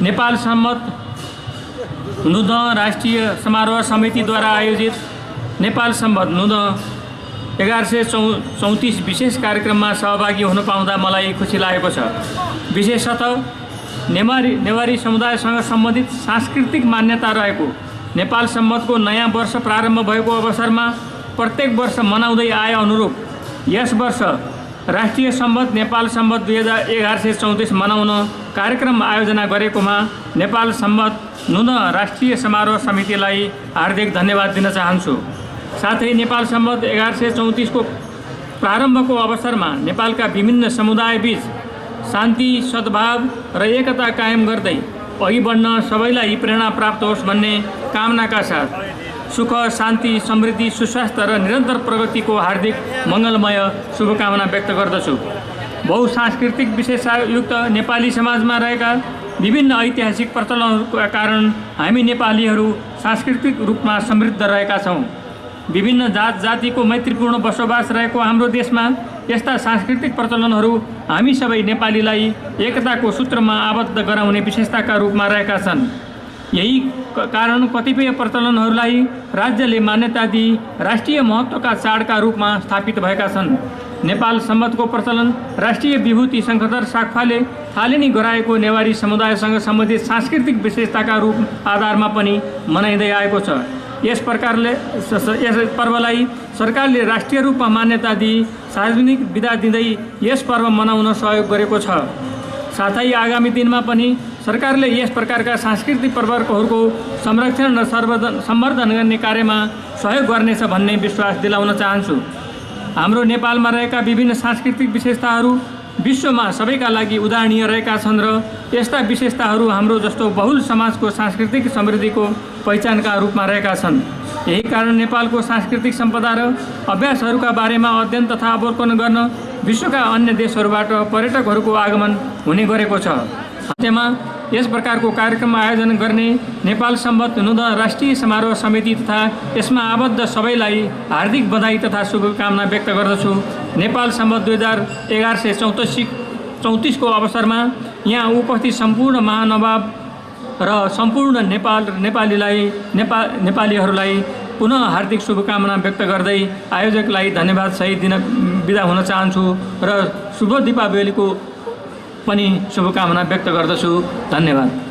नेपाल सम्मत नुद राष्ट्रिय समारोह समितिद्वारा आयोजित नेपाल सम्मत नुद 1134 विशेष कार्यक्रममा सहभागी हुन पाउँदा मलाई खुसी लागेको छ। विशेषतः नेवारी समुदायसँग सम्बन्धित सांस्कृतिक मान्यता रहेको नेपाल सम्मतको नयाँ वर्ष प्रारम्भ भएको अवसरमा प्रत्येक वर्ष मनाउँदै आए अनुरूप यस वर्ष राष्ट्रिय सम्मत नेपाल सम्मत 1134 मनाउन कार्यक्रम आयोजना गरेकोमा नेपाल सम्मत नुन राष्ट्रिय समारोह समितिलाई हार्दिक धन्यवाद दिन चाहन्छु। साथै नेपाल सम्मत 1134 को प्रारम्भको अवसरमा नेपालका विभिन्न समुदायबीच शान्ति, सद्भाव र एकता कायम गर्दै अघि बढ्न सबैलाई प्रेरणा प्राप्त होस् भन्ने कामनाका साथ सुख, शान्ति, समृद्धि, सुस्वास्थ्य र निरन्तर प्रगतिको हार्दिक मङ्गलमय शुभकामना व्यक्त गर्दछु। बहुसांस्कृतिक विशेषतायुक्त नेपाली समाजमा रहेका विभिन्न ऐतिहासिक प्रचलनहरूका कारण हामी नेपालीहरू सांस्कृतिक रूपमा समृद्ध रहेका छौँ। विभिन्न जात जातिको मैत्रीपूर्ण बसोबास रहेको हाम्रो देशमा यस्ता सांस्कृतिक प्रचलनहरू हामी सबै नेपालीलाई एकताको सूत्रमा आबद्ध गराउने विशेषताका रूपमा रहेका छन्। यही कारण कतिपय प्रचलनहरूलाई राज्यले मान्यता दिई राष्ट्रिय महत्त्वका चाडका रूपमा स्थापित भएका छन्। नेपाल सम्मतको प्रचलन राष्ट्रिय विभूति शङ्खधर साक्पाले थालनी गराएको नेवारी समुदायसँग सम्बन्धित सांस्कृतिक विशेषताका रूप आधारमा पनि मनाइँदै आएको छ। यस पर्वलाई सरकारले राष्ट्रिय रूपमा मान्यता दिई सार्वजनिक बिदा दिँदै यस पर्व मनाउन सहयोग गरेको छ। साथै आगामी दिनमा पनि सरकारले यस प्रकारका सांस्कृतिक पर्वहरूको संरक्षण र सम्वर्धन गर्ने कार्यमा सहयोग गर्नेछ भन्ने विश्वास दिलाउन चाहन्छु। हाम्रो नेपालमा रहेका विभिन्न सांस्कृतिक विशेषताहरू विश्वमा सबैका लागि उदाहरणीय रहेका छन् र यस्ता विशेषताहरू हाम्रो जस्तो बहुल समाजको सांस्कृतिक समृद्धिको पहिचानका रूपमा रहेका छन्। यही कारण नेपालको सांस्कृतिक सम्पदा र अभ्यासहरूका बारेमा अध्ययन तथा अवलोकन गर्न विश्वका अन्य देशहरूबाट पर्यटकहरूको आगमन हुने गरेको छ। अन्त्यमा यस प्रकारको कार्यक्रम आयोजन गर्ने नेपाल सम्मत नुद राष्ट्रिय समारोह समिति तथा यसमा आबद्ध सबैलाई हार्दिक बधाई तथा शुभकामना व्यक्त गर्दछु। नेपाल सम्मत 1134 को अवसरमा यहाँ उपस्थित सम्पूर्ण महानुभाव र सम्पूर्ण नेपालीहरूलाई पुनः हार्दिक शुभकामना व्यक्त गर्दै आयोजकलाई धन्यवाद सहित दिन बिदा हुन चाहन्छु र शुभ दीपावलीको पनि शुभकामना व्यक्त गर्दछु। धन्यवाद।